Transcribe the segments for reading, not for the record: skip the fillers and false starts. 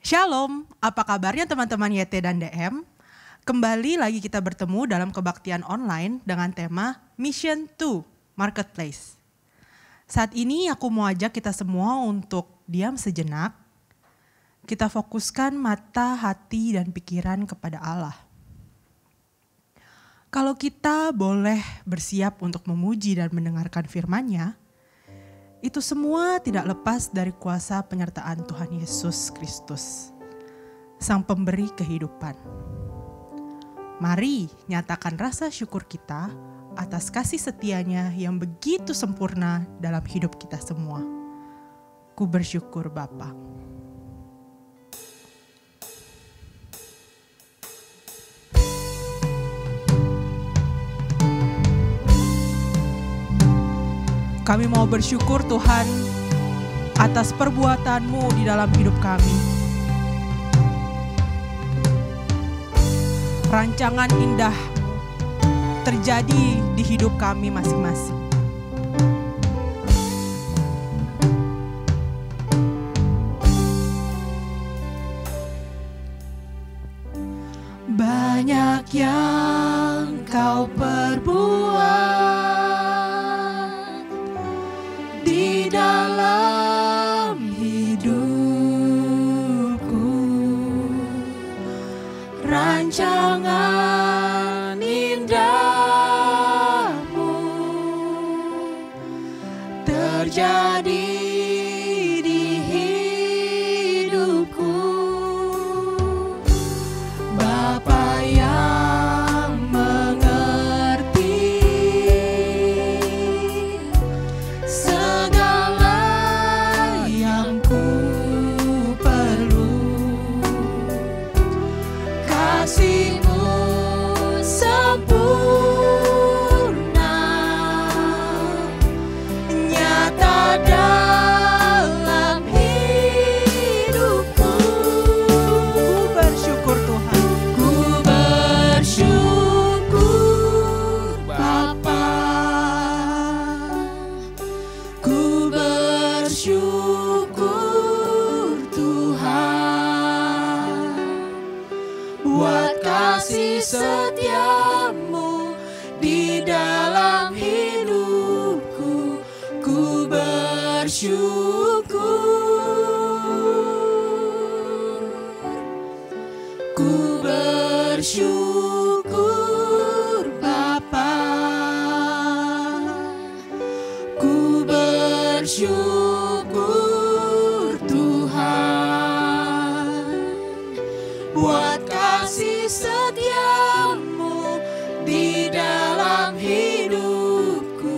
Shalom, apa kabarnya teman-teman YT dan DM? Kembali lagi kita bertemu dalam kebaktian online dengan tema Mission to Marketplace. Saat ini aku mau ajak kita semua untuk diam sejenak. Kita fokuskan mata, hati, dan pikiran kepada Allah. Kalau kita boleh bersiap untuk memuji dan mendengarkan firman-Nya, itu semua tidak lepas dari kuasa penyertaan Tuhan Yesus Kristus, Sang Pemberi kehidupan. Mari nyatakan rasa syukur kita atas kasih setia-Nya yang begitu sempurna dalam hidup kita semua. Ku bersyukur Bapa. Kami mau bersyukur Tuhan atas perbuatan-Mu di dalam hidup kami. Rancangan indah terjadi di hidup kami masing-masing. Banyak yang Kau perbuat di dalam hidupku, rancangan indahmu terjadi di hidupku. Bapa yang mengerti segala yang ku perlu, kasih-Mu sempurna nyata dalam hidupku. Ku bersyukur Tuhan, ku bersyukur Bapa, ku bersyukur Tuhan buat kasih setia-Mu di dalam hidupku. Ku bersyukur, ku bersyukur Bapa, ku bersyukur Tuhan buat kasih setia-Mu di dalam hidupku.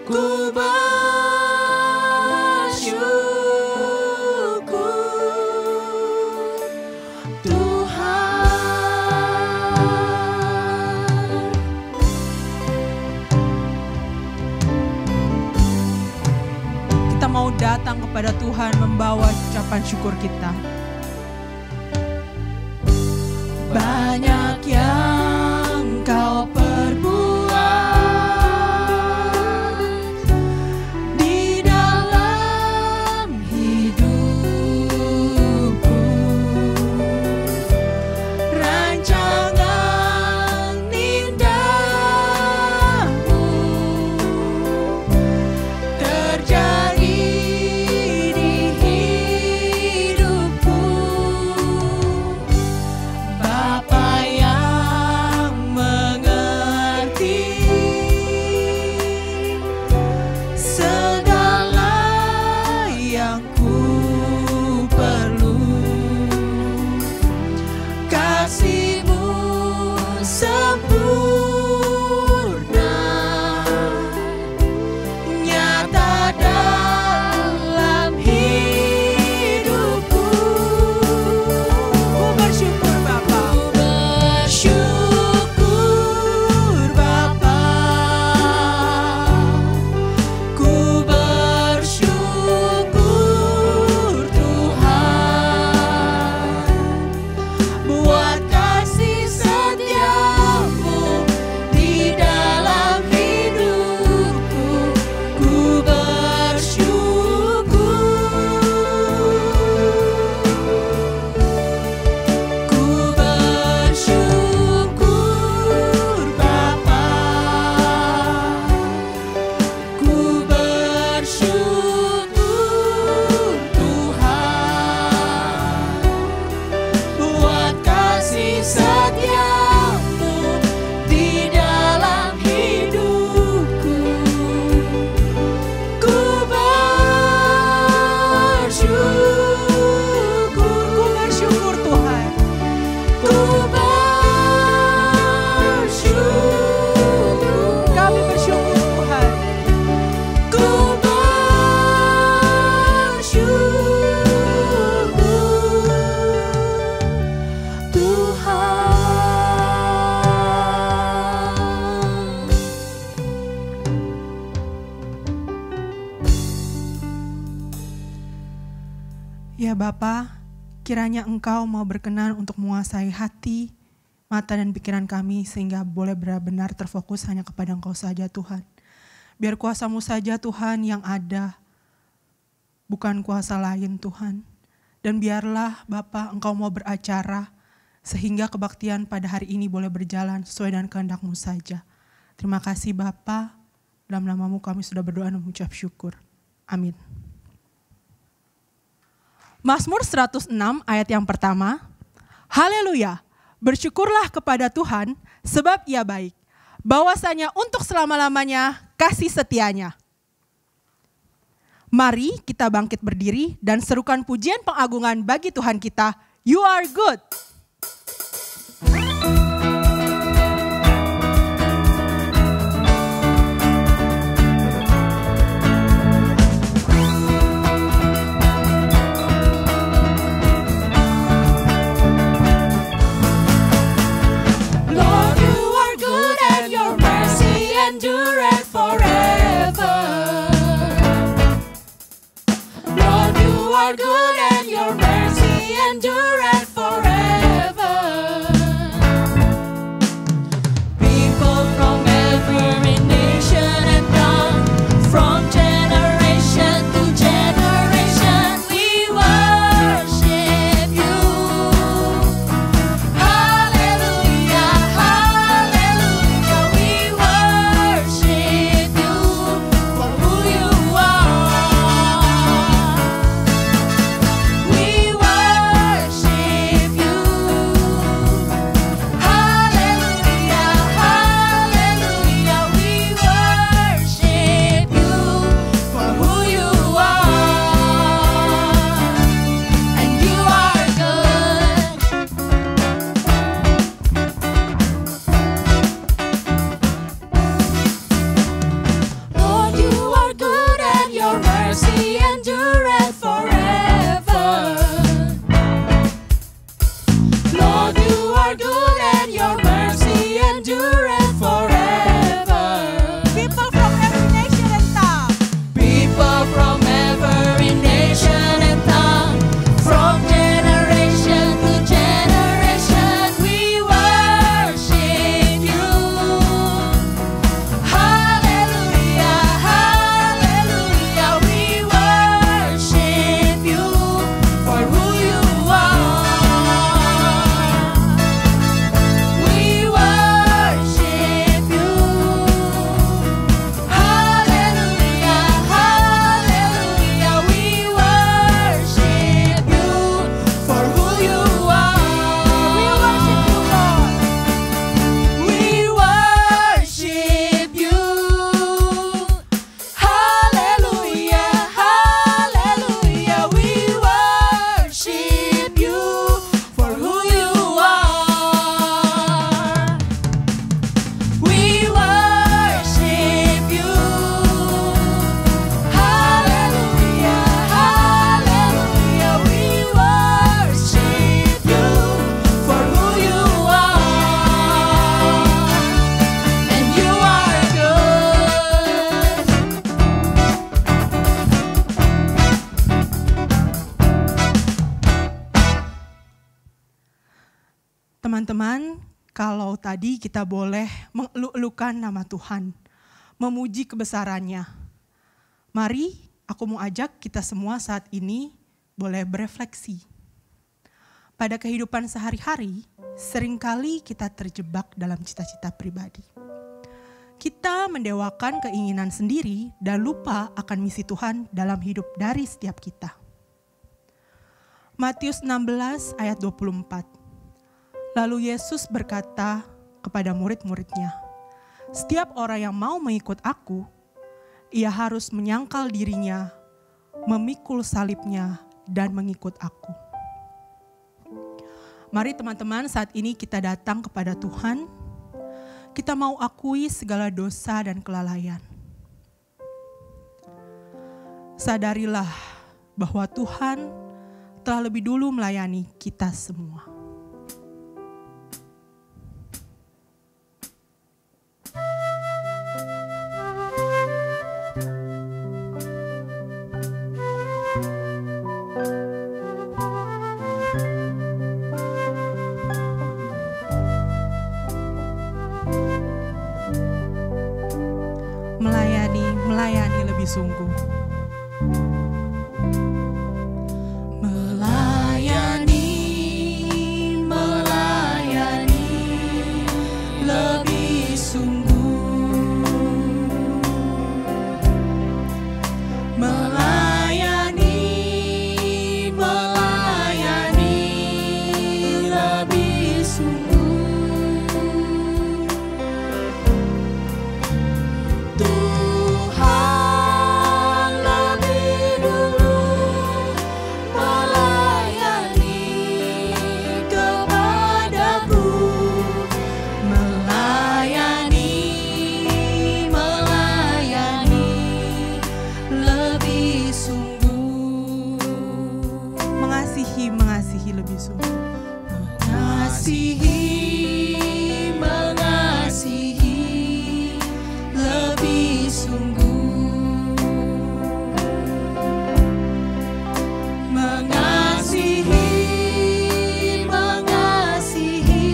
Ku bersyukur Tuhan. Kita mau datang kepada Tuhan membawa ucapan syukur kita. Banyak yang Kau perbuat di dalam hidupku, rancangan indahmu terjadi di hidupku. Bapa yang Ya Bapa, kiranya Engkau mau berkenan untuk menguasai hati, mata dan pikiran kami sehingga boleh benar-benar terfokus hanya kepada Engkau saja Tuhan. Biar kuasa-Mu saja Tuhan yang ada, bukan kuasa lain Tuhan. Dan biarlah Bapa Engkau mau beracara sehingga kebaktian pada hari ini boleh berjalan sesuai dengan kehendak-Mu saja. Terima kasih Bapa, dalam nama-Mu kami sudah berdoa dan mengucap syukur. Amin. Mazmur 106 ayat yang pertama, Haleluya, bersyukurlah kepada Tuhan sebab Ia baik, bahwasanya untuk selama-lamanya kasih setianya. Mari kita bangkit berdiri dan serukan pujian pengagungan bagi Tuhan kita, You are good. Endureth forever. Lord, you are good and your mercy endureth forever. People from every nation and tongue, from generation to generation, we worship you. Hallelujah, hallelujah, we worship you for who you are. We worship you. Hallelujah, hallelujah, we worship you for who you are. And you are good. Lord, you are good and your mercy endureth forever. Lord, you are good and your mercy endureth forever. People from every nation and tongue. People from every nation and tongue, from generation to generation, we worship you. Hallelujah, hallelujah, we worship you for who you are. We worship you. Hallelujah, hallelujah, we worship you for who you are. We worship you. Hallelujah, hallelujah, we worship you for who you are. We worship you. Hallelujah, hallelujah, we worship you for who you are. And you are good. Teman-teman, kalau tadi kita boleh mengeluk-elukan nama Tuhan, memuji kebesarannya. Mari aku mau ajak kita semua saat ini boleh berefleksi. Pada kehidupan sehari-hari, seringkali kita terjebak dalam cita-cita pribadi. Kita mendewakan keinginan sendiri dan lupa akan misi Tuhan dalam hidup dari setiap kita. Matius 16 ayat 24. Lalu Yesus berkata kepada murid-muridnya, "Setiap orang yang mau mengikut aku, ia harus menyangkal dirinya, memikul salibnya, dan mengikut aku." Mari teman-teman, saat ini kita datang kepada Tuhan. Kita mau akui segala dosa dan kelalaian. Sadarilah bahwa Tuhan telah lebih dulu melayani kita semua. sungguh. Melayani, melayani lebih sungguh. Melayani, melayani lebih sungguh. Tuhan lebih dulu melayani kepadaku. Melayani, melayani lebih sungguh. Mengasihi lebih sungguh. Mengasihi, mengasihi lebih sungguh. Mengasihi, mengasihi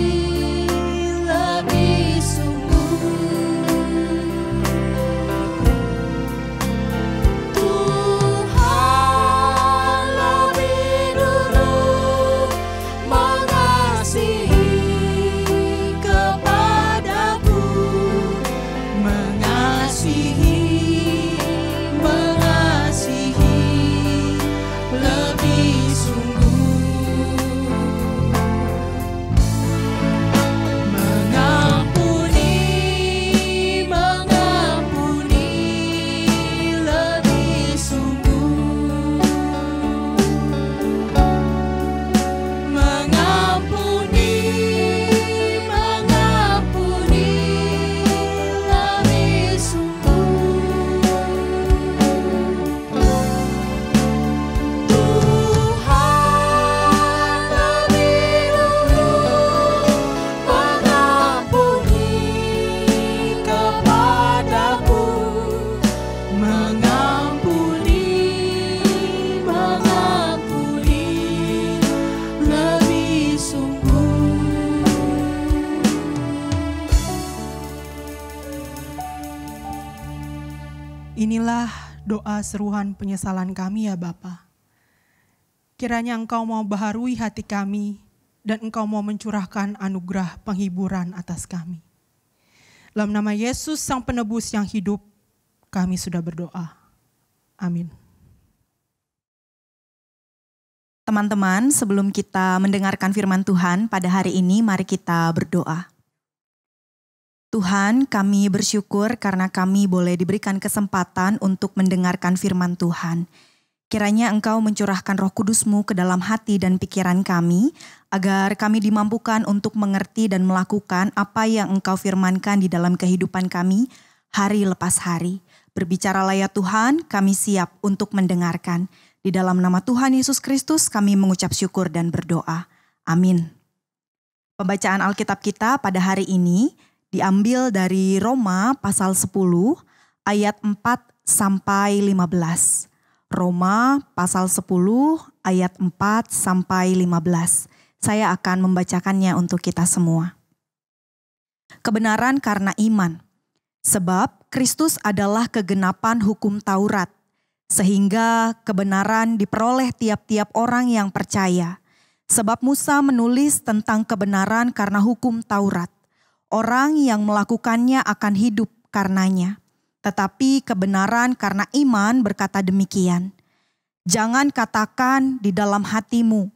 lebih sungguh. Tuhan lebih dulu mengasihi kepadaku. Mengasihi, mengasihi lebih sungguh. Mengampuni, mengampuni lebih sungguh. Mengampuni, mengampuni lebih sungguh. Tuhan lebih dulu mengampuni kepadaku. Mengampuni, mengampuni lebih sungguh. Inilah doa seruan penyesalan kami ya Bapa. Kiranya Engkau mau baharui hati kami dan Engkau mau mencurahkan anugerah penghiburan atas kami. Dalam nama Yesus Sang Penebus yang hidup, kami sudah berdoa. Amin. Teman-teman, sebelum kita mendengarkan firman Tuhan pada hari ini, mari kita berdoa. Tuhan, kami bersyukur karena kami boleh diberikan kesempatan untuk mendengarkan firman Tuhan. Kiranya Engkau mencurahkan Roh Kudus-Mu ke dalam hati dan pikiran kami, agar kami dimampukan untuk mengerti dan melakukan apa yang Engkau firmankan di dalam kehidupan kami hari lepas hari. Berbicaralah ya Tuhan, kami siap untuk mendengarkan. Di dalam nama Tuhan Yesus Kristus kami mengucap syukur dan berdoa. Amin. Pembacaan Alkitab kita pada hari ini diambil dari Roma pasal 10 ayat 4 sampai 15. Roma pasal 10 ayat 4 sampai 15. Saya akan membacakannya untuk kita semua. Kebenaran karena iman. Sebab Kristus adalah kegenapan hukum Taurat, sehingga kebenaran diperoleh tiap-tiap orang yang percaya. Sebab Musa menulis tentang kebenaran karena hukum Taurat. Orang yang melakukannya akan hidup karenanya. Tetapi kebenaran karena iman berkata demikian. Jangan katakan di dalam hatimu,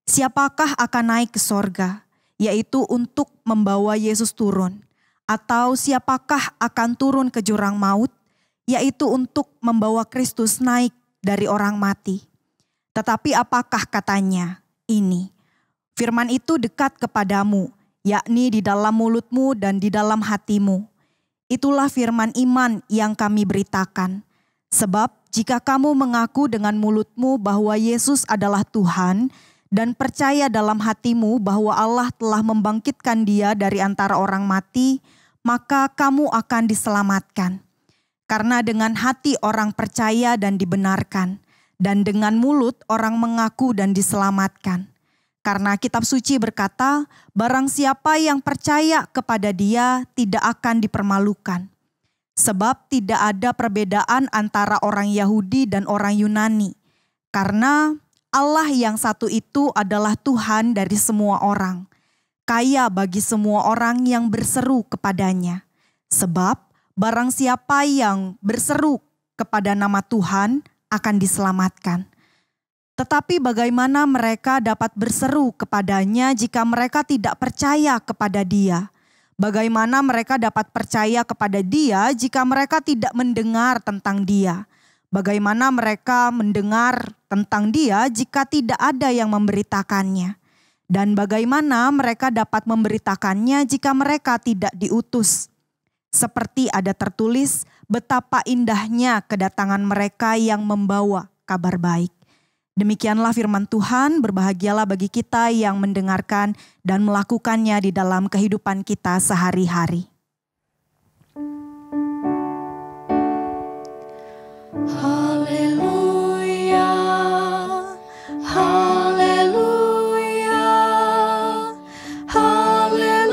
siapakah akan naik ke sorga, yaitu untuk membawa Yesus turun. Atau siapakah akan turun ke jurang maut, yaitu untuk membawa Kristus naik dari orang mati. Tetapi apakah katanya? Ini, firman itu dekat kepadamu, yakni di dalam mulutmu dan di dalam hatimu. Itulah firman iman yang kami beritakan. Sebab jika kamu mengaku dengan mulutmu bahwa Yesus adalah Tuhan dan percaya dalam hatimu bahwa Allah telah membangkitkan Dia dari antara orang mati, maka kamu akan diselamatkan. Karena dengan hati orang percaya dan dibenarkan, dan dengan mulut orang mengaku dan diselamatkan. Karena kitab suci berkata, barang siapa yang percaya kepada Dia tidak akan dipermalukan. Sebab tidak ada perbedaan antara orang Yahudi dan orang Yunani. Karena Allah yang satu itu adalah Tuhan dari semua orang, kaya bagi semua orang yang berseru kepadanya. Sebab barang siapa yang berseru kepada nama Tuhan akan diselamatkan. Tetapi bagaimana mereka dapat berseru kepadanya jika mereka tidak percaya kepada Dia? Bagaimana mereka dapat percaya kepada Dia jika mereka tidak mendengar tentang Dia? Bagaimana mereka mendengar tentang Dia jika tidak ada yang memberitakannya? Dan bagaimana mereka dapat memberitakannya jika mereka tidak diutus? Seperti ada tertulis, betapa indahnya kedatangan mereka yang membawa kabar baik. Demikianlah firman Tuhan, berbahagialah bagi kita yang mendengarkan dan melakukannya di dalam kehidupan kita sehari-hari. Haleluya, haleluya, haleluya.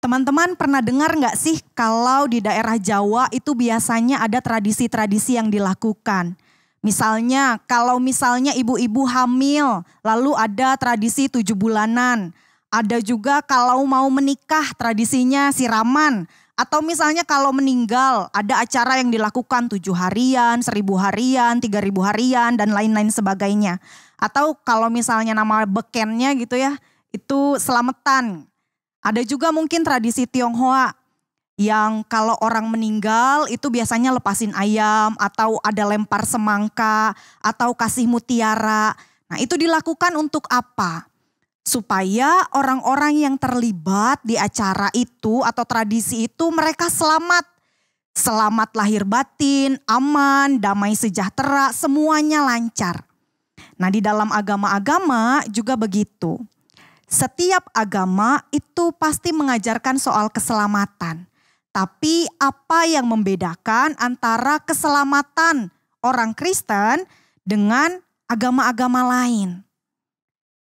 Teman-teman pernah dengar nggak sih kalau di daerah Jawa itu biasanya ada tradisi-tradisi yang dilakukan? Misalnya kalau ibu-ibu hamil lalu ada tradisi 7 bulanan. Ada juga kalau mau menikah tradisinya siraman. Atau misalnya kalau meninggal ada acara yang dilakukan 7 harian, 1000 harian, 3000 harian dan lain-lain sebagainya. Atau kalau misalnya nama bekennya gitu ya, itu selamatan. Ada juga mungkin tradisi Tionghoa yang kalau orang meninggal itu biasanya lepasin ayam atau ada lempar semangka atau kasih mutiara. Nah itu dilakukan untuk apa? Supaya orang-orang yang terlibat di acara itu atau tradisi itu mereka selamat. Selamat lahir batin, aman, damai sejahtera, semuanya lancar. Nah di dalam agama-agama juga begitu. Setiap agama itu pasti mengajarkan soal keselamatan. Tapi apa yang membedakan antara keselamatan orang Kristen dengan agama-agama lain?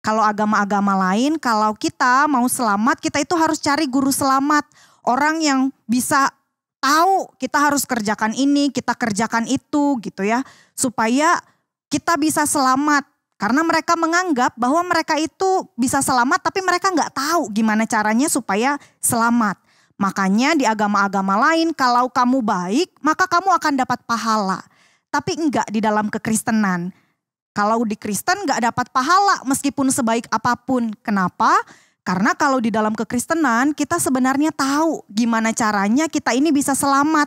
Kalau agama-agama lain, kalau kita mau selamat, kita itu harus cari guru selamat. Orang yang bisa tahu kita harus kerjakan ini, kita kerjakan itu gitu ya. Supaya kita bisa selamat. Karena mereka menganggap bahwa mereka itu bisa selamat tapi mereka nggak tahu gimana caranya supaya selamat. Makanya di agama-agama lain kalau kamu baik maka kamu akan dapat pahala. Tapi enggak di dalam kekristenan. Kalau di Kristen nggak dapat pahala meskipun sebaik apapun. Kenapa? Karena kalau di dalam kekristenan kita sebenarnya tahu gimana caranya kita ini bisa selamat.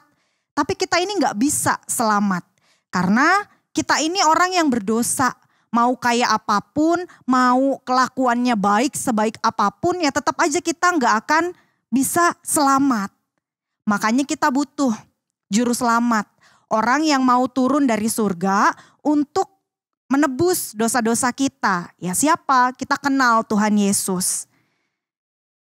Tapi kita ini nggak bisa selamat. Karena kita ini orang yang berdosa. Mau kayak apapun, mau kelakuannya baik sebaik apapun ya tetap aja kita nggak akan bisa selamat. Makanya kita butuh juru selamat. Orang yang mau turun dari surga untuk menebus dosa-dosa kita. Ya siapa? Kita kenal Tuhan Yesus.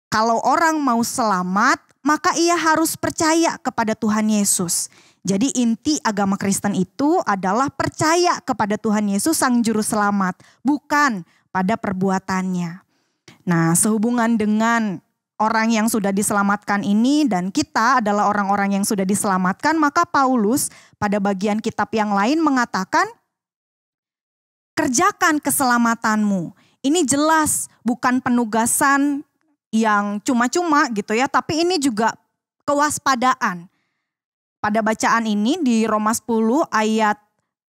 Kalau orang mau selamat, maka ia harus percaya kepada Tuhan Yesus. Jadi inti agama Kristen itu adalah percaya kepada Tuhan Yesus Sang Juru Selamat, bukan pada perbuatannya. Nah, sehubungan dengan orang yang sudah diselamatkan ini dan kita adalah orang-orang yang sudah diselamatkan, maka Paulus pada bagian kitab yang lain mengatakan, kerjakan keselamatanmu. Ini jelas bukan penugasan yang cuma-cuma gitu ya, tapi ini juga kewaspadaan. Pada bacaan ini di Roma 10 ayat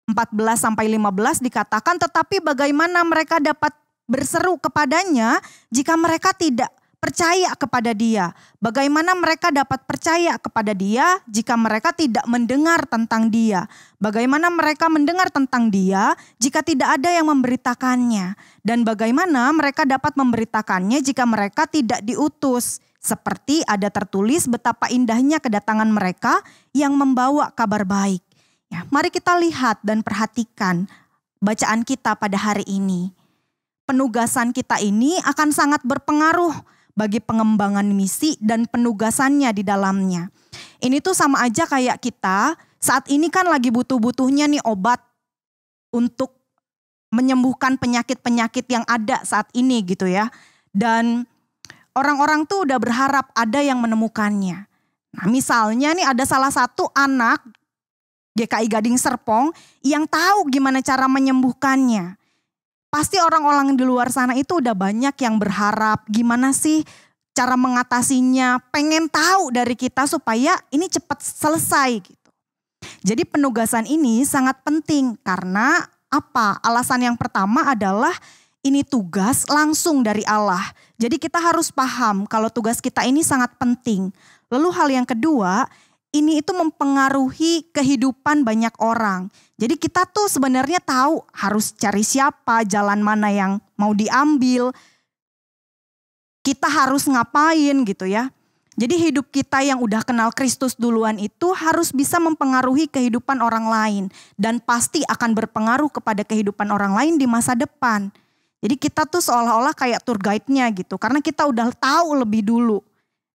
14-15 dikatakan, tetapi bagaimana mereka dapat berseru kepadanya jika mereka tidak percaya kepada Dia? Bagaimana mereka dapat percaya kepada Dia jika mereka tidak mendengar tentang Dia? Bagaimana mereka mendengar tentang Dia jika tidak ada yang memberitakannya? Dan bagaimana mereka dapat memberitakannya jika mereka tidak diutus? Seperti ada tertulis betapa indahnya kedatangan mereka yang membawa kabar baik. Ya, mari kita lihat dan perhatikan bacaan kita pada hari ini. Penugasan kita ini akan sangat berpengaruh bagi pengembangan misi dan penugasannya di dalamnya. Ini tuh sama aja kayak kita saat ini kan lagi butuh-butuhnya nih obat untuk menyembuhkan penyakit-penyakit yang ada saat ini gitu ya. Dan orang-orang tuh udah berharap ada yang menemukannya. Nah misalnya nih ada salah satu anak GKI Gading Serpong yang tahu gimana cara menyembuhkannya. Pasti orang-orang di luar sana itu udah banyak yang berharap gimana sih cara mengatasinya. Pengen tahu dari kita supaya ini cepat selesai gitu. Jadi penugasan ini sangat penting karena apa? Alasan yang pertama adalah ini tugas langsung dari Allah. Jadi kita harus paham kalau tugas kita ini sangat penting. Lalu hal yang kedua, ini itu mempengaruhi kehidupan banyak orang. Jadi kita tuh sebenarnya tahu harus cari siapa, jalan mana yang mau diambil. Kita harus ngapain gitu ya. Jadi hidup kita yang udah kenal Kristus duluan itu harus bisa mempengaruhi kehidupan orang lain. Dan pasti akan berpengaruh kepada kehidupan orang lain di masa depan. Jadi kita tuh seolah-olah kayak tour guide-nya gitu. Karena kita udah tahu lebih dulu.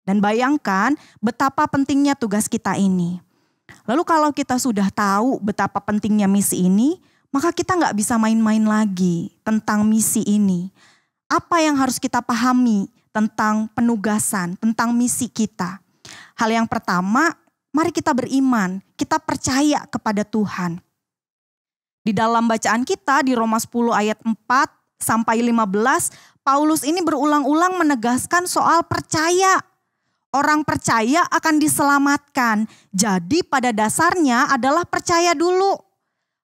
Dan bayangkan betapa pentingnya tugas kita ini. Lalu kalau kita sudah tahu betapa pentingnya misi ini, maka kita nggak bisa main-main lagi tentang misi ini. Apa yang harus kita pahami tentang penugasan, tentang misi kita? Hal yang pertama, mari kita beriman, kita percaya kepada Tuhan. Di dalam bacaan kita di Roma 10 ayat 4 sampai 15, Paulus ini berulang-ulang menegaskan soal percaya. Orang percaya akan diselamatkan. Jadi pada dasarnya adalah percaya dulu.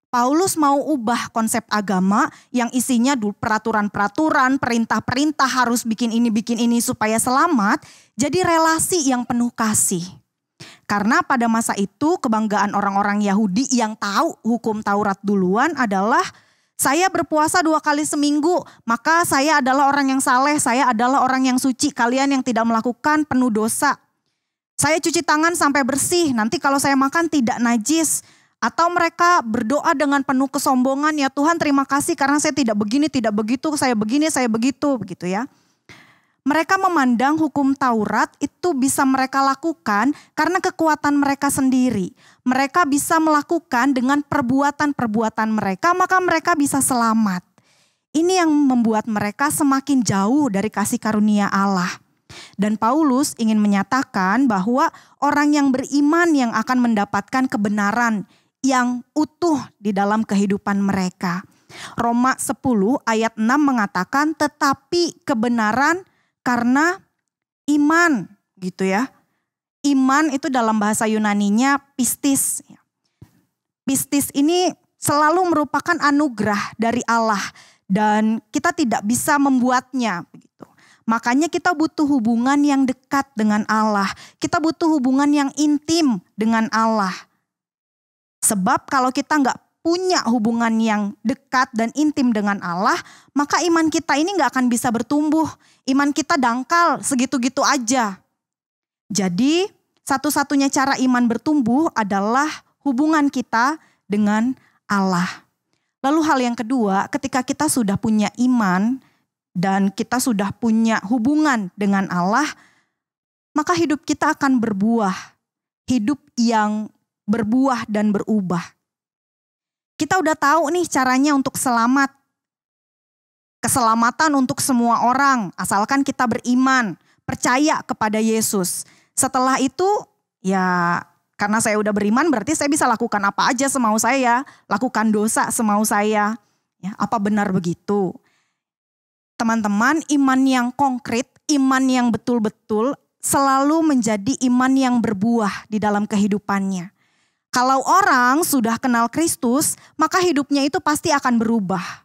Paulus mau ubah konsep agama yang isinya peraturan-peraturan, perintah-perintah harus bikin ini supaya selamat. Jadi relasi yang penuh kasih. Karena pada masa itu kebanggaan orang-orang Yahudi yang tahu hukum Taurat duluan adalah saya berpuasa 2 kali seminggu, maka saya adalah orang yang saleh, saya adalah orang yang suci. Kalian yang tidak melakukan penuh dosa. Saya cuci tangan sampai bersih, nanti kalau saya makan tidak najis. Atau mereka berdoa dengan penuh kesombongan, ya Tuhan terima kasih karena saya tidak begini, tidak begitu, saya begini, saya begitu, begitu ya. Mereka memandang hukum Taurat itu bisa mereka lakukan karena kekuatan mereka sendiri. Mereka bisa melakukan dengan perbuatan-perbuatan mereka, maka mereka bisa selamat. Ini yang membuat mereka semakin jauh dari kasih karunia Allah. Dan Paulus ingin menyatakan bahwa orang yang beriman yang akan mendapatkan kebenaran yang utuh di dalam kehidupan mereka. Roma 10 ayat 6 mengatakan tetapi kebenaran karena iman gitu ya. Iman itu dalam bahasa Yunaninya pistis. Pistis ini selalu merupakan anugerah dari Allah dan kita tidak bisa membuatnya begitu. Makanya kita butuh hubungan yang dekat dengan Allah. Kita butuh hubungan yang intim dengan Allah. Sebab kalau kita nggak punya hubungan yang dekat dan intim dengan Allah, maka iman kita ini gak akan bisa bertumbuh. Iman kita dangkal segitu-gitu aja. Jadi satu-satunya cara iman bertumbuh adalah hubungan kita dengan Allah. Lalu hal yang kedua, ketika kita sudah punya iman dan kita sudah punya hubungan dengan Allah, maka hidup kita akan berbuah. Hidup yang berbuah dan berubah. Kita udah tahu nih caranya untuk selamat. Keselamatan untuk semua orang, asalkan kita beriman, percaya kepada Yesus. Setelah itu, ya karena saya udah beriman berarti saya bisa lakukan apa aja semau saya. Lakukan dosa semau saya. Ya, apa benar begitu? Teman-teman, iman yang konkret, iman yang betul-betul selalu menjadi iman yang berbuah di dalam kehidupannya. Kalau orang sudah kenal Kristus, maka hidupnya itu pasti akan berubah.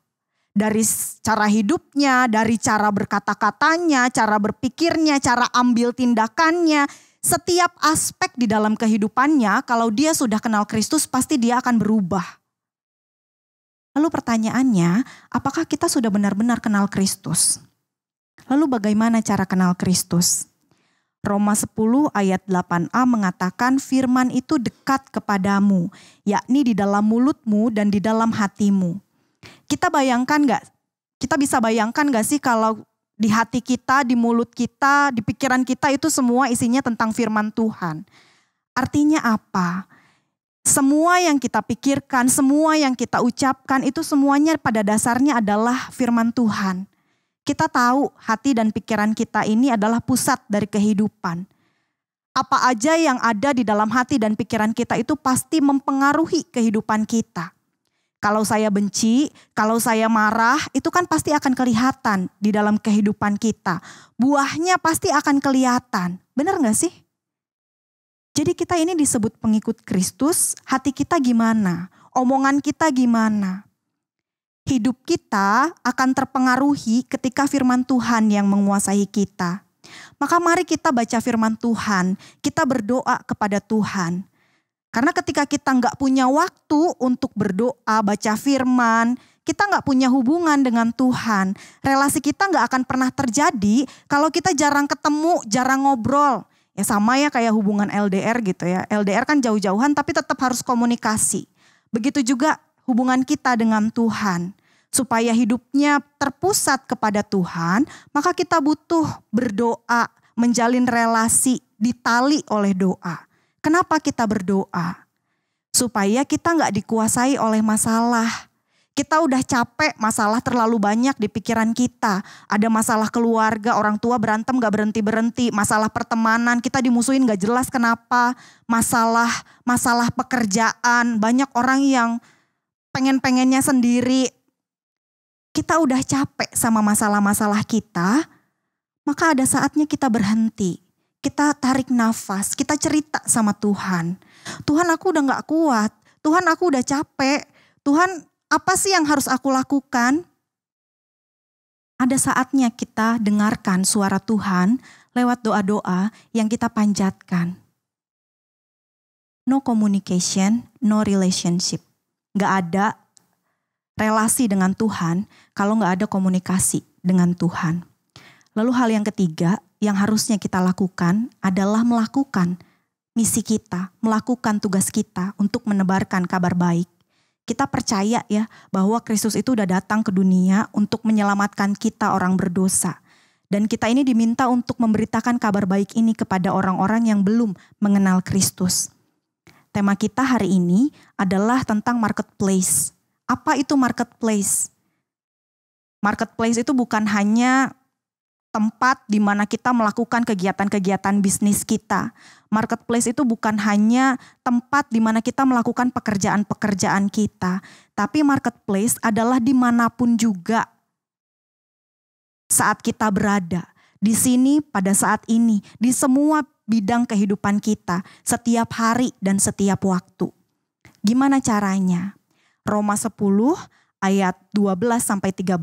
Dari cara hidupnya, dari cara berkata-katanya, cara berpikirnya, cara ambil tindakannya. Setiap aspek di dalam kehidupannya, kalau dia sudah kenal Kristus, pasti dia akan berubah. Lalu pertanyaannya, apakah kita sudah benar-benar kenal Kristus? Lalu bagaimana cara kenal Kristus? Roma 10 ayat 8a mengatakan firman itu dekat kepadamu, yakni di dalam mulutmu dan di dalam hatimu. Kita bayangkan gak? Kita bisa bayangkan gak sih kalau di hati kita, di mulut kita, di pikiran kita itu semua isinya tentang firman Tuhan. Artinya apa? Semua yang kita pikirkan, semua yang kita ucapkan itu semuanya pada dasarnya adalah firman Tuhan. Kita tahu hati dan pikiran kita ini adalah pusat dari kehidupan. Apa aja yang ada di dalam hati dan pikiran kita itu pasti mempengaruhi kehidupan kita. Kalau saya benci, kalau saya marah, itu kan pasti akan kelihatan di dalam kehidupan kita. Buahnya pasti akan kelihatan. Benar gak sih? Jadi kita ini disebut pengikut Kristus, hati kita gimana? Omongan kita gimana? Hidup kita akan terpengaruhi ketika firman Tuhan yang menguasai kita. Maka mari kita baca firman Tuhan, kita berdoa kepada Tuhan. Karena ketika kita nggak punya waktu untuk berdoa, baca firman, kita nggak punya hubungan dengan Tuhan. Relasi kita nggak akan pernah terjadi kalau kita jarang ketemu, jarang ngobrol. Ya sama ya kayak hubungan LDR gitu ya. LDR kan jauh-jauhan tapi tetap harus komunikasi. Begitu juga hubungan kita dengan Tuhan. Supaya hidupnya terpusat kepada Tuhan, maka kita butuh berdoa, menjalin relasi, ditali oleh doa. Kenapa kita berdoa? Supaya kita gak dikuasai oleh masalah. Kita udah capek, masalah terlalu banyak di pikiran kita. Ada masalah keluarga, orang tua berantem gak berhenti-berhenti. Masalah pertemanan, kita dimusuhin gak jelas kenapa. Masalah pekerjaan, banyak orang yang pengen-pengennya sendiri. Kita udah capek sama masalah-masalah kita, maka ada saatnya kita berhenti. Kita tarik nafas, kita cerita sama Tuhan. Tuhan aku udah gak kuat, Tuhan aku udah capek. Tuhan apa sih yang harus aku lakukan? Ada saatnya kita dengarkan suara Tuhan lewat doa-doa yang kita panjatkan. No communication, no relationship. Gak ada relasi dengan Tuhan kalau gak ada komunikasi dengan Tuhan. Lalu hal yang ketiga yang harusnya kita lakukan adalah melakukan misi kita, melakukan tugas kita untuk menebarkan kabar baik. Kita percaya ya bahwa Kristus itu udah datang ke dunia untuk menyelamatkan kita orang berdosa. Dan kita ini diminta untuk memberitakan kabar baik ini kepada orang-orang yang belum mengenal Kristus. Tema kita hari ini adalah tentang marketplace. Apa itu marketplace? Marketplace itu bukan hanya tempat di mana kita melakukan kegiatan-kegiatan bisnis kita. Marketplace itu bukan hanya tempat di mana kita melakukan pekerjaan-pekerjaan kita. Tapi marketplace adalah dimanapun juga saat kita berada. Di sini pada saat ini, di semua bidang kehidupan kita, setiap hari dan setiap waktu. Gimana caranya? Roma 10 ayat 12-13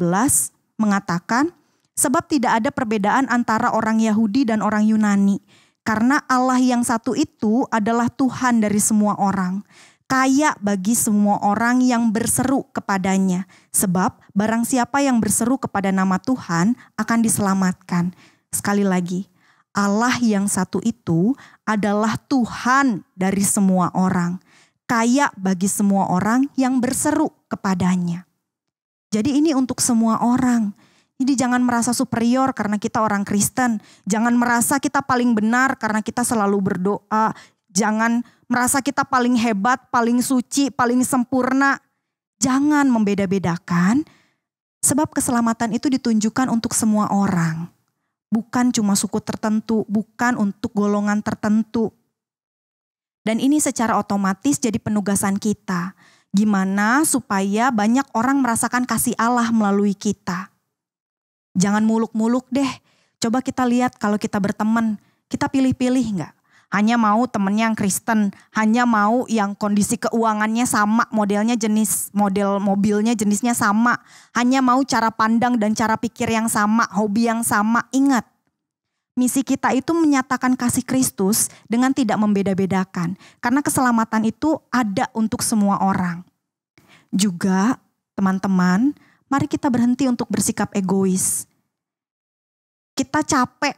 mengatakan, sebab tidak ada perbedaan antara orang Yahudi dan orang Yunani. Karena Allah yang satu itu adalah Tuhan dari semua orang. Kaya bagi semua orang yang berseru kepadanya. Sebab barang siapa yang berseru kepada nama Tuhan akan diselamatkan. Sekali lagi, Allah yang satu itu adalah Tuhan dari semua orang. Kaya bagi semua orang yang berseru kepadanya. Jadi ini untuk semua orang. Jadi jangan merasa superior karena kita orang Kristen. Jangan merasa kita paling benar karena kita selalu berdoa. Jangan merasa kita paling hebat, paling suci, paling sempurna. Jangan membeda-bedakan. Sebab keselamatan itu ditunjukkan untuk semua orang. Bukan cuma suku tertentu, bukan untuk golongan tertentu. Dan ini secara otomatis jadi penugasan kita. Gimana supaya banyak orang merasakan kasih Allah melalui kita. Jangan muluk-muluk deh. Coba kita lihat kalau kita berteman, kita pilih-pilih gak? Hanya mau temennya yang Kristen, hanya mau yang kondisi keuangannya sama, model mobilnya jenisnya sama. Hanya mau cara pandang dan cara pikir yang sama, hobi yang sama. Ingat, misi kita itu menyatakan kasih Kristus dengan tidak membeda-bedakan. Karena keselamatan itu ada untuk semua orang. Juga teman-teman, mari kita berhenti untuk bersikap egois. Kita capek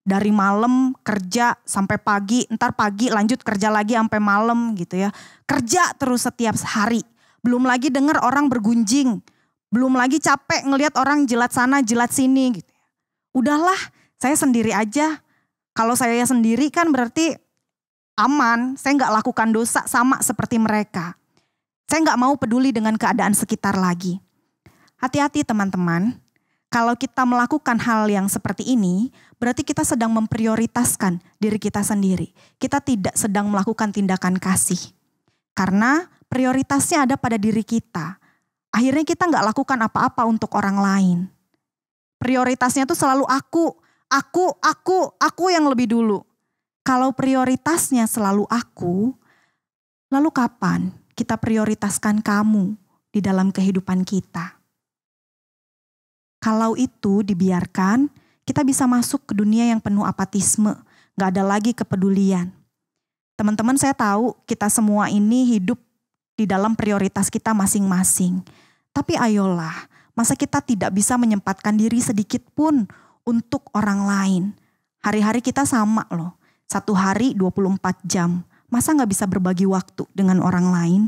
dari malam kerja sampai pagi, ntar pagi lanjut kerja lagi sampai malam gitu ya. Kerja terus setiap hari. Belum lagi dengar orang bergunjing. Belum lagi capek ngelihat orang jilat sana jilat sini gitu. Udahlah, saya sendiri aja. Kalau saya sendiri kan berarti aman, saya nggak lakukan dosa sama seperti mereka. Saya nggak mau peduli dengan keadaan sekitar lagi. Hati-hati teman-teman, kalau kita melakukan hal yang seperti ini, berarti kita sedang memprioritaskan diri kita sendiri. Kita tidak sedang melakukan tindakan kasih. Karena prioritasnya ada pada diri kita. Akhirnya kita nggak lakukan apa-apa untuk orang lain. Prioritasnya tuh selalu aku yang lebih dulu. Kalau prioritasnya selalu aku, lalu kapan kita prioritaskan kamu di dalam kehidupan kita? Kalau itu dibiarkan, kita bisa masuk ke dunia yang penuh apatisme, gak ada lagi kepedulian. Teman-teman, saya tahu kita semua ini hidup di dalam prioritas kita masing-masing. Tapi ayolah, masa kita tidak bisa menyempatkan diri sedikit pun untuk orang lain? Hari-hari kita sama loh. 1 hari 24 jam, masa gak bisa berbagi waktu dengan orang lain?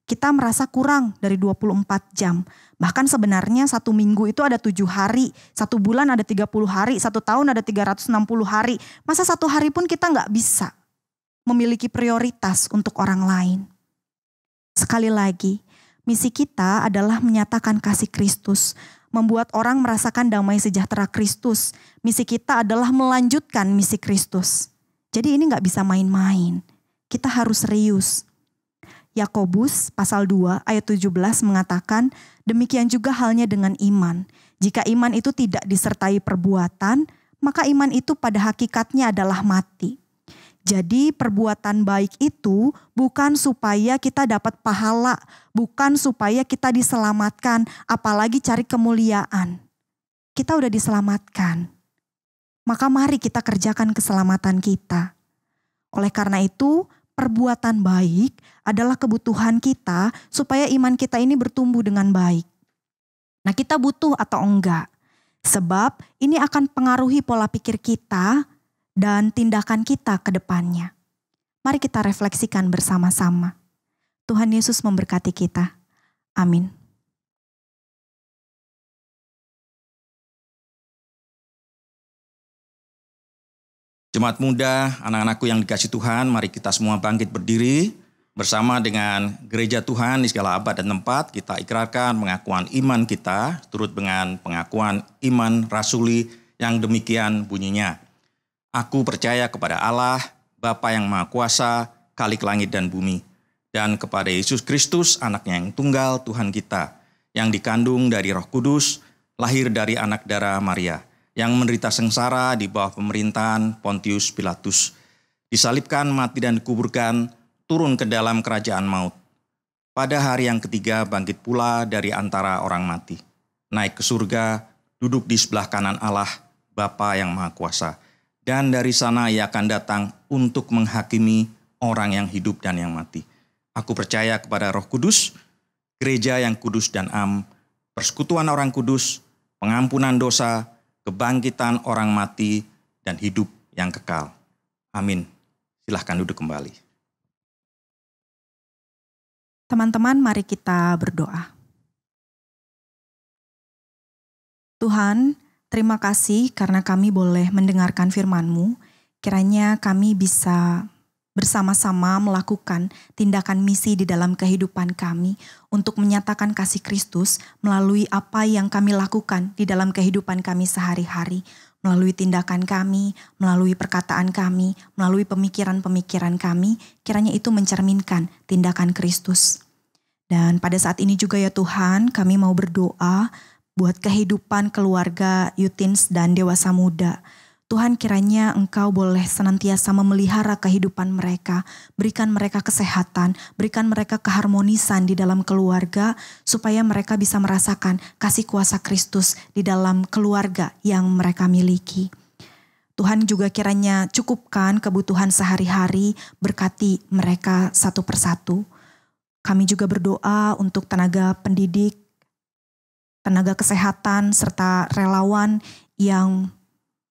Kita merasa kurang dari 24 jam. Bahkan sebenarnya 1 minggu itu ada 7 hari, 1 bulan ada 30 hari, 1 tahun ada 360 hari. Masa 1 hari pun kita gak bisa memiliki prioritas untuk orang lain? Sekali lagi, misi kita adalah menyatakan kasih Kristus, membuat orang merasakan damai sejahtera Kristus. Misi kita adalah melanjutkan misi Kristus. Jadi ini gak bisa main-main. Kita harus serius. Yakobus pasal 2 ayat 17 mengatakan, demikian juga halnya dengan iman. Jika iman itu tidak disertai perbuatan, maka iman itu pada hakikatnya adalah mati. Jadi perbuatan baik itu bukan supaya kita dapat pahala, bukan supaya kita diselamatkan, apalagi cari kemuliaan. Kita udah diselamatkan. Maka mari kita kerjakan keselamatan kita. Oleh karena itu, perbuatan baik adalah kebutuhan kita supaya iman kita ini bertumbuh dengan baik. Nah, kita butuh atau enggak? Sebab ini akan pengaruhi pola pikir kita dan tindakan kita ke depannya. Mari kita refleksikan bersama-sama. Tuhan Yesus memberkati kita. Amin. Jemaat muda, anak-anakku yang dikasih Tuhan, mari kita semua bangkit berdiri bersama dengan gereja Tuhan di segala abad dan tempat. Kita ikrarkan pengakuan iman kita, turut dengan pengakuan iman rasuli yang demikian bunyinya. Aku percaya kepada Allah, Bapa yang Maha Kuasa, Khalik langit dan bumi, dan kepada Yesus Kristus, anaknya yang tunggal, Tuhan kita, yang dikandung dari Roh Kudus, lahir dari anak darah Maria, yang menderita sengsara di bawah pemerintahan Pontius Pilatus, disalibkan, mati dan dikuburkan, turun ke dalam kerajaan maut. Pada hari yang ketiga bangkit pula dari antara orang mati, naik ke surga, duduk di sebelah kanan Allah, Bapa yang Maha Kuasa. Dan dari sana ia akan datang untuk menghakimi orang yang hidup dan yang mati. Aku percaya kepada Roh Kudus, gereja yang kudus dan am, persekutuan orang kudus, pengampunan dosa, kebangkitan orang mati, dan hidup yang kekal. Amin. Silahkan duduk kembali. Teman-teman, mari kita berdoa. Tuhan, terima kasih karena kami boleh mendengarkan firman-Mu. Kiranya kami bisa bersama-sama melakukan tindakan misi di dalam kehidupan kami untuk menyatakan kasih Kristus melalui apa yang kami lakukan di dalam kehidupan kami sehari-hari, melalui tindakan kami, melalui perkataan kami, melalui pemikiran-pemikiran kami, kiranya itu mencerminkan tindakan Kristus. Dan pada saat ini juga ya Tuhan, kami mau berdoa buat kehidupan keluarga Youteens dan dewasa muda. Tuhan, kiranya Engkau boleh senantiasa memelihara kehidupan mereka, berikan mereka kesehatan, berikan mereka keharmonisan di dalam keluarga, supaya mereka bisa merasakan kasih kuasa Kristus di dalam keluarga yang mereka miliki. Tuhan juga kiranya cukupkan kebutuhan sehari-hari, berkati mereka satu persatu. Kami juga berdoa untuk tenaga pendidik, tenaga kesehatan, serta relawan yang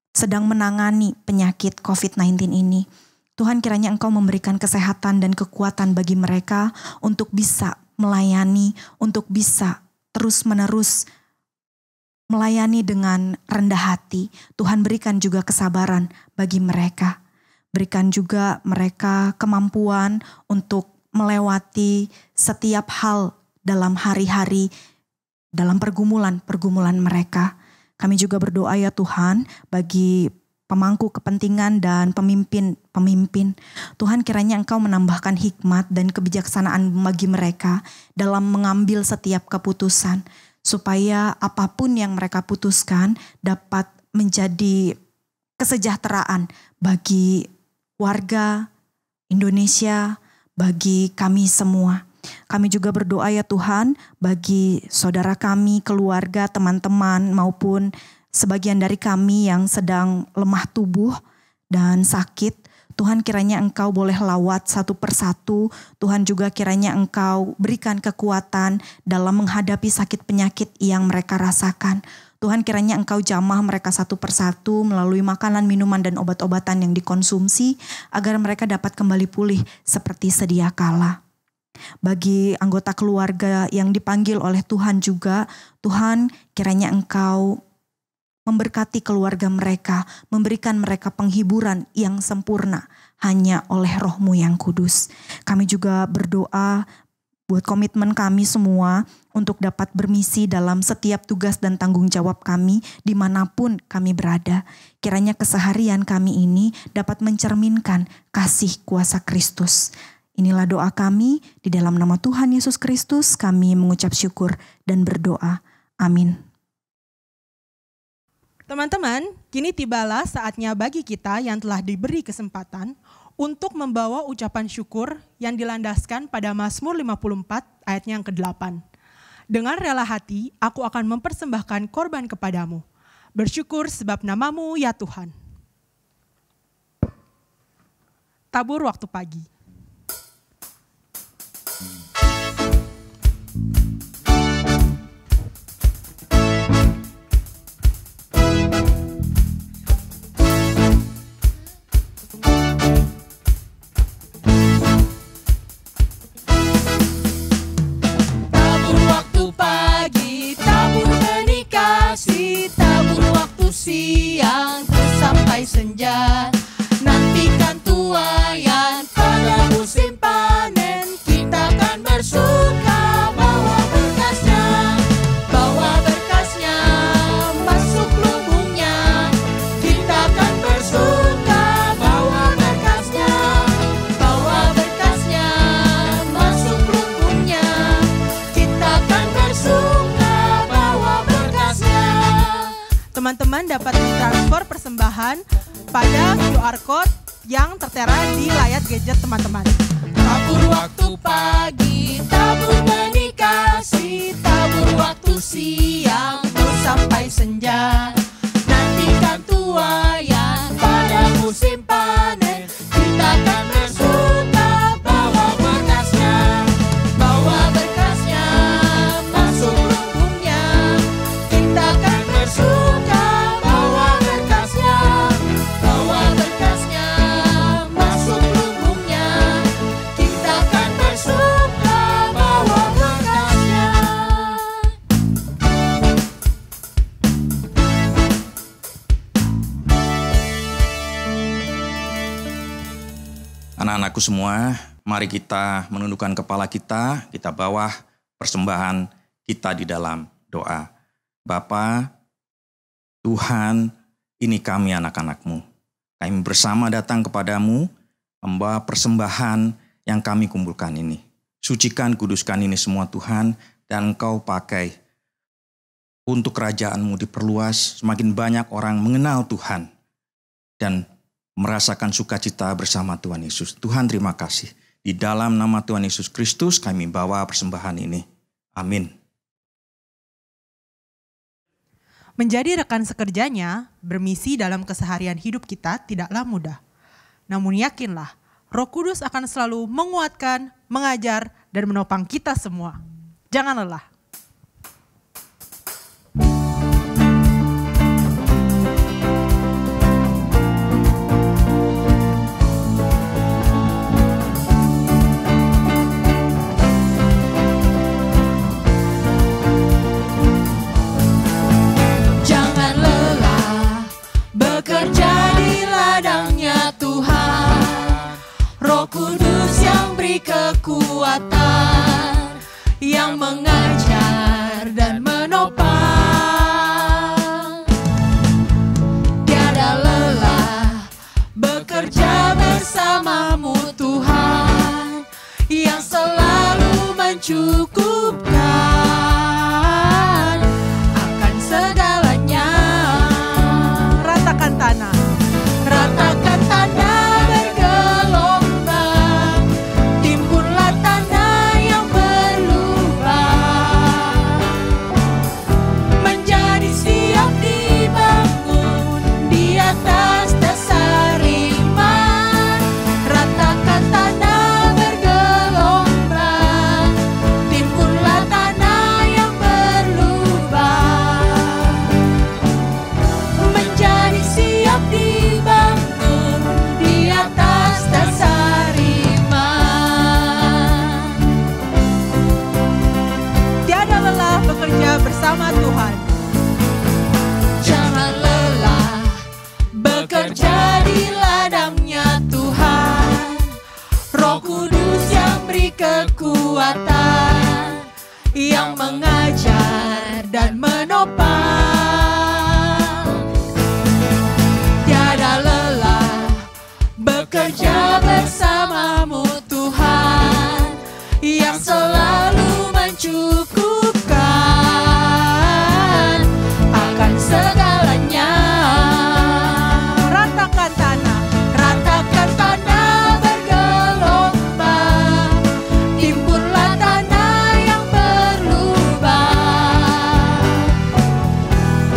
sedang menangani penyakit COVID-19 ini. Tuhan, kiranya Engkau memberikan kesehatan dan kekuatan bagi mereka untuk bisa melayani, untuk bisa terus-menerus melayani dengan rendah hati. Tuhan, berikan juga kesabaran bagi mereka. Berikan juga mereka kemampuan untuk melewati setiap hal dalam hari-hari, dalam pergumulan mereka. Kami juga berdoa ya Tuhan bagi pemangku kepentingan dan pemimpin. Tuhan, kiranya Engkau menambahkan hikmat dan kebijaksanaan bagi mereka dalam mengambil setiap keputusan, supaya apapun yang mereka putuskan dapat menjadi kesejahteraan bagi warga Indonesia, bagi kami semua. Kami juga berdoa ya Tuhan bagi saudara kami, keluarga, teman-teman maupun sebagian dari kami yang sedang lemah tubuh dan sakit. Tuhan, kiranya Engkau boleh lawat satu persatu. Tuhan juga kiranya Engkau berikan kekuatan dalam menghadapi sakit penyakit yang mereka rasakan. Tuhan, kiranya Engkau jamah mereka satu persatu melalui makanan, minuman, dan obat-obatan yang dikonsumsi agar mereka dapat kembali pulih seperti sedia kala. Bagi anggota keluarga yang dipanggil oleh Tuhan juga, Tuhan, kiranya Engkau memberkati keluarga mereka, memberikan mereka penghiburan yang sempurna hanya oleh Roh-Mu yang kudus. Kami juga berdoa buat komitmen kami semua untuk dapat bermisi dalam setiap tugas dan tanggung jawab kami dimanapun kami berada. Kiranya keseharian kami ini dapat mencerminkan kasih kuasa Kristus. Inilah doa kami, di dalam nama Tuhan Yesus Kristus kami mengucap syukur dan berdoa. Amin. Teman-teman, kini tibalah saatnya bagi kita yang telah diberi kesempatan untuk membawa ucapan syukur yang dilandaskan pada Mazmur 54 ayatnya yang ke-8. Dengan rela hati, aku akan mempersembahkan korban kepadamu. Bersyukur sebab namamu ya Tuhan. Tabur waktu pagi. Siang sampai senja, nantikan tuaian pada musim panen. Kita akan bersuka bawa berkasnya masuk lubungnya. Kita akan bersuka bawa berkasnya masuk lubungnya. Kita akan bersuka bawa berkasnya. Teman-teman dapat mentransfer persembahan pada QR Code yang tertera di layar gadget teman-teman. Tabur waktu pagi, tabur benih kasih, tabur waktu siang, terus sampai senja. Nantikan tuaian pada musim panen. Kita akan bersuka bawa berkasnya masuk lubungnya. Kita akan bersuka bawa berkasnya masuk lubungnya. Kita akan bersuka bawa berkasnya. Anak-anakku semua, mari kita menundukkan kepala kita bawa persembahan kita di dalam doa. Bapa, Tuhan, ini kami anak-anak-Mu. Kami bersama datang kepadamu, membawa persembahan yang kami kumpulkan ini. Sucikan, kuduskan ini semua Tuhan, dan Engkau pakai untuk kerajaan-Mu diperluas, semakin banyak orang mengenal Tuhan, dan merasakan sukacita bersama Tuhan Yesus. Tuhan, terima kasih. Di dalam nama Tuhan Yesus Kristus kami bawa persembahan ini. Amin. Menjadi rekan sekerjanya, bermisi dalam keseharian hidup kita tidaklah mudah. Namun yakinlah, Roh Kudus akan selalu menguatkan, mengajar, dan menopang kita semua. Jangan lelah. Jangan lelah bekerja di ladangnya Tuhan. Kudus yang beri kekuatan, yang mengajar dan menopang. Tiada lelah bekerja bersamamu Tuhan, yang selalu mencukupkan akan segalanya. Ratakan tanah. Ratakan tanah bergelombang, timbunlah tanah yang berlubang, menjadi siap dibangun di atas dasar iman. Ratakan tanah bergelombang, timbunlah tanah yang berlubang, menjadi siap dibangun di atas dasar iman. Tiada lelah bekerja bersama Tuhan. Jangan lelah bekerja di ladangnya Tuhan. Roh Kudus yang beri kekuatan, yang mengajar dan menopang. Tiada lelah bekerja bersamamu Tuhan, yang selalu mencukupkan akan segalanya. Ratakan tanah. Ratakan tanah bergelombang, timbunlah tanah yang berlubang,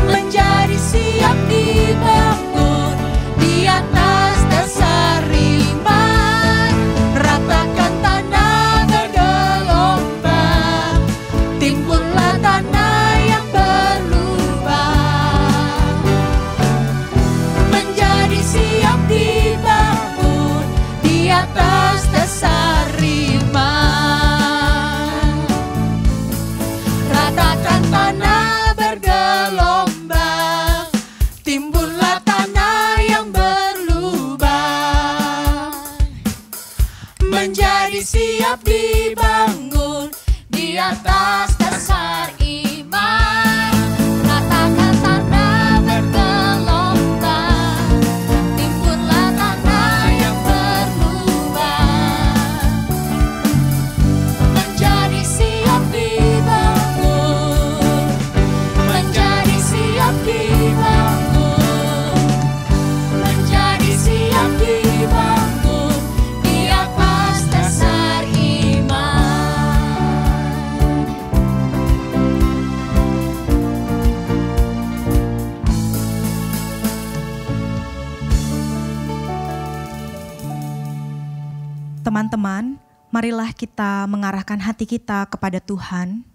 menjadi siap dibangun di atas dasar iman. Ratakan tanah bergelombang, timbunlah tanah yang berlubang, menjadi siap dibangun di atas dasar iman. Ratakan tanah bergelombang, timbunlah tanah yang berlubang, menjadi siap dibangun di atas dasar iman. Ratakan tanah bergelombang, timbunlah tanah yang berlubang, menjadi siap dibangun, menjadi siap dibangun, menjadi siap dibangun di atas dasar iman. Teman-teman, marilah kita mengarahkan hati kita kepada Tuhan.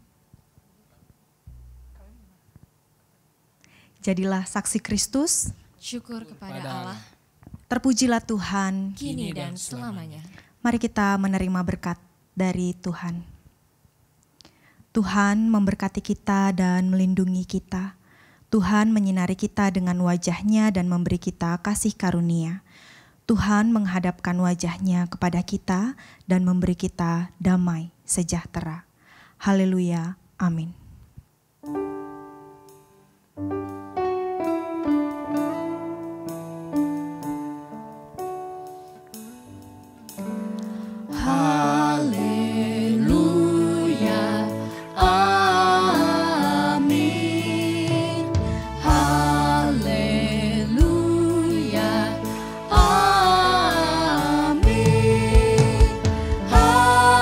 Jadilah saksi Kristus, Syukur kepada Allah, terpujilah Tuhan. kini dan selamanya. Mari kita menerima berkat dari Tuhan. Tuhan memberkati kita dan melindungi kita. Tuhan menyinari kita dengan wajah-Nya dan memberi kita kasih karunia. Tuhan menghadapkan wajah-Nya kepada kita dan memberi kita damai sejahtera. Haleluya. Amin. Haleluya, amin. Haleluya, amin. Haleluya,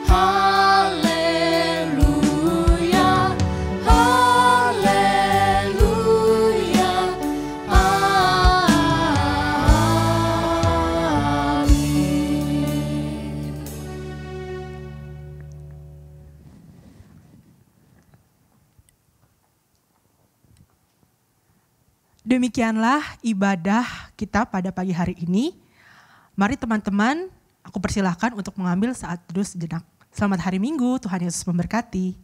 haleluya, haleluya, amin. Demikianlah ibadah kita pada pagi hari ini. Mari teman-teman, aku persilahkan untuk mengambil saat teduh sejenak. Selamat hari Minggu, Tuhan Yesus memberkati.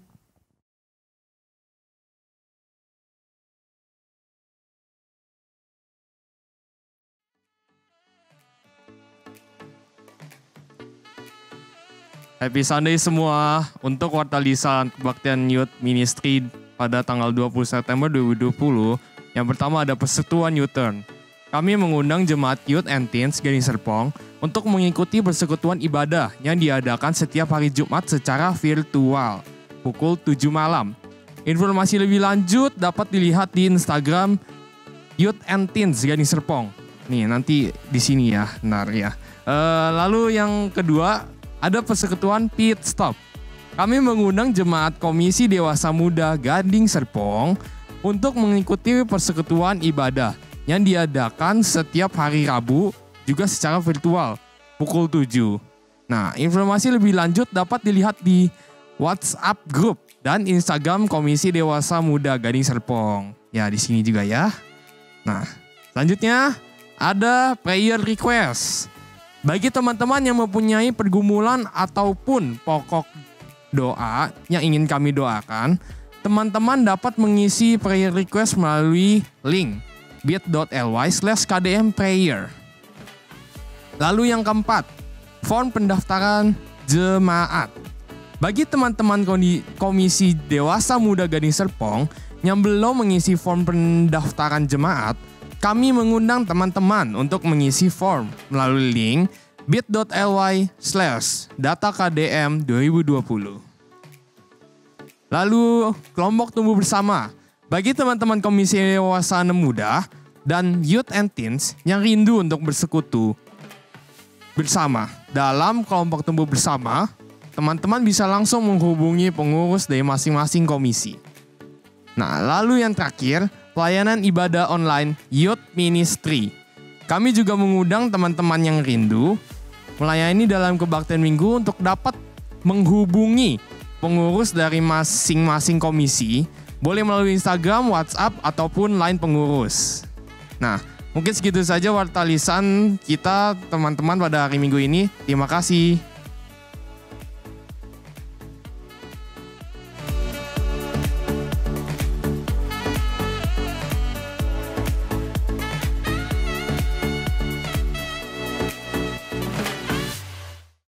Happy Sunday semua. Untuk Wartalisan Kebaktian Youth Ministry pada tanggal 20 September 2020, yang pertama ada Persekutuan U-Turn. Kami mengundang Jemaat Youth and Teens Gading Serpong untuk mengikuti persekutuan ibadah yang diadakan setiap hari Jumat secara virtual pukul 7 malam. Informasi lebih lanjut dapat dilihat di Instagram Youth and Teens Gading Serpong. Nih nanti di sini ya, benar ya. Lalu yang kedua ada Persekutuan Pit Stop. Kami mengundang Jemaat Komisi Dewasa Muda Gading Serpong untuk mengikuti persekutuan ibadah yang diadakan setiap hari Rabu juga secara virtual pukul 7. Nah, informasi lebih lanjut dapat dilihat di WhatsApp Group dan Instagram Komisi Dewasa Muda Gading Serpong. Ya, di sini juga ya. Nah, selanjutnya ada prayer request. Bagi teman-teman yang mempunyai pergumulan ataupun pokok doa yang ingin kami doakan, teman-teman dapat mengisi prayer request melalui link bit.ly/kdmprayer. Lalu yang keempat, form pendaftaran jemaat. Bagi teman-teman Komisi Dewasa Muda Gading Serpong yang belum mengisi form pendaftaran jemaat, kami mengundang teman-teman untuk mengisi form melalui link bit.ly/datakdm2020. Lalu kelompok tumbuh bersama. Bagi teman-teman Komisi Dewasa Muda dan Youth and Teens yang rindu untuk bersekutu bersama dalam kelompok tumbuh bersama, teman-teman bisa langsung menghubungi pengurus dari masing-masing komisi. Nah, lalu yang terakhir, pelayanan ibadah online Youth Ministry. Kami juga mengundang teman-teman yang rindu melayani dalam kebaktian minggu untuk dapat menghubungi pengurus dari masing-masing komisi, boleh melalui Instagram, WhatsApp, ataupun line pengurus. Nah, mungkin segitu saja wartalisan kita teman-teman pada hari Minggu ini. Terima kasih.